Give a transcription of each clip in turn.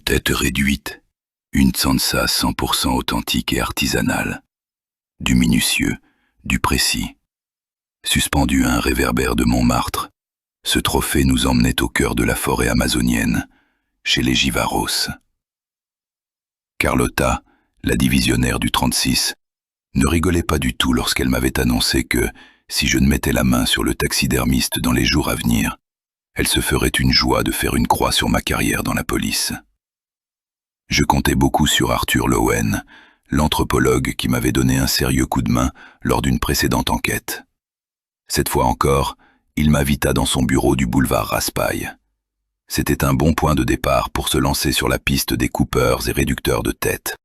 Tête réduite, une tsansa 100% authentique et artisanale. Du minutieux, du précis. Suspendu à un réverbère de Montmartre, ce trophée nous emmenait au cœur de la forêt amazonienne, chez les Jivaros. Carlotta, la divisionnaire du 36, ne rigolait pas du tout lorsqu'elle m'avait annoncé que, si je ne mettais la main sur le taxidermiste dans les jours à venir, elle se ferait une joie de faire une croix sur ma carrière dans la police. Je comptais beaucoup sur Arthur Lowen, l'anthropologue qui m'avait donné un sérieux coup de main lors d'une précédente enquête. Cette fois encore, il m'invita dans son bureau du boulevard Raspail. C'était un bon point de départ pour se lancer sur la piste des coupeurs et réducteurs de tête.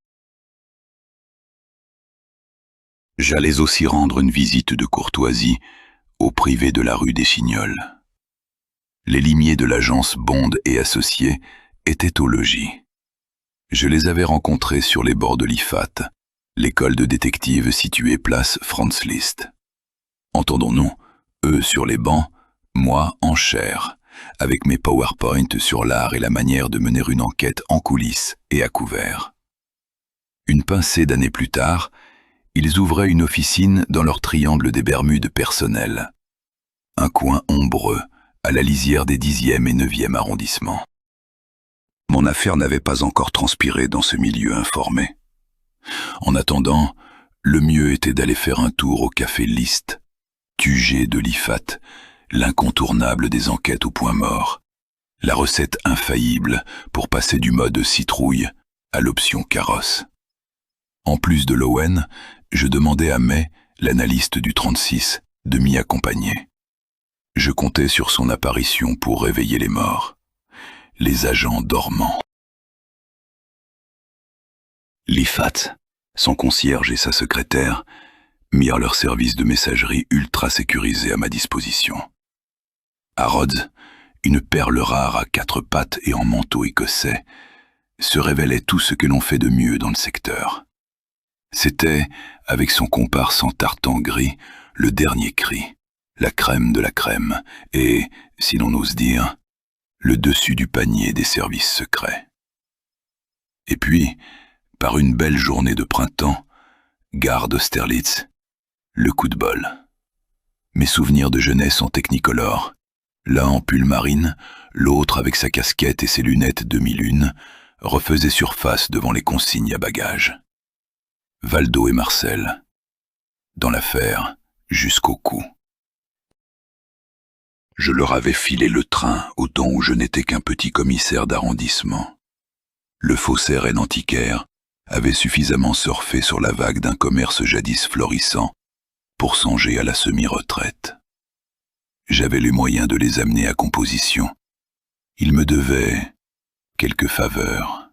J'allais aussi rendre une visite de courtoisie au privé de la rue des Chignols. Les limiers de l'agence Bond et Associés étaient au logis. Je les avais rencontrés sur les bords de l'IFAT, l'école de détectives située place Franz Liszt. Entendons-nous, eux sur les bancs, moi en chair, avec mes PowerPoint sur l'art et la manière de mener une enquête en coulisses et à couvert. Une pincée d'années plus tard, ils ouvraient une officine dans leur triangle des Bermudes personnel, un coin ombreux à la lisière des 10e et 9e arrondissements. Mon affaire n'avait pas encore transpiré dans ce milieu informé. En attendant, le mieux était d'aller faire un tour au café Liszt, TUG de l'IFAT, l'incontournable des enquêtes au point mort, la recette infaillible pour passer du mode citrouille à l'option carrosse. En plus de Lowen, je demandais à May, l'analyste du 36, de m'y accompagner. Je comptais sur son apparition pour réveiller les morts, les agents dormants. L'IFAT, son concierge et sa secrétaire, mirent leur service de messagerie ultra sécurisé à ma disposition. À Rhodes, une perle rare à 4 pattes et en manteau écossais, se révélait tout ce que l'on fait de mieux dans le secteur. C'était, avec son comparse en tartan gris, le dernier cri, la crème de la crème, et, si l'on ose dire, le dessus du panier des services secrets. Et puis, par une belle journée de printemps, gare d'Austerlitz, le coup de bol. Mes souvenirs de jeunesse en technicolore, l'un en pull marine, l'autre avec sa casquette et ses lunettes demi-lune, refaisaient surface devant les consignes à bagages. Valdo et Marcel, dans l'affaire, jusqu'au cou. Je leur avais filé le train au temps où je n'étais qu'un petit commissaire d'arrondissement. Le faussaire et l'antiquaire avaient suffisamment surfé sur la vague d'un commerce jadis florissant pour songer à la semi-retraite. J'avais les moyens de les amener à composition. Ils me devaient quelques faveurs.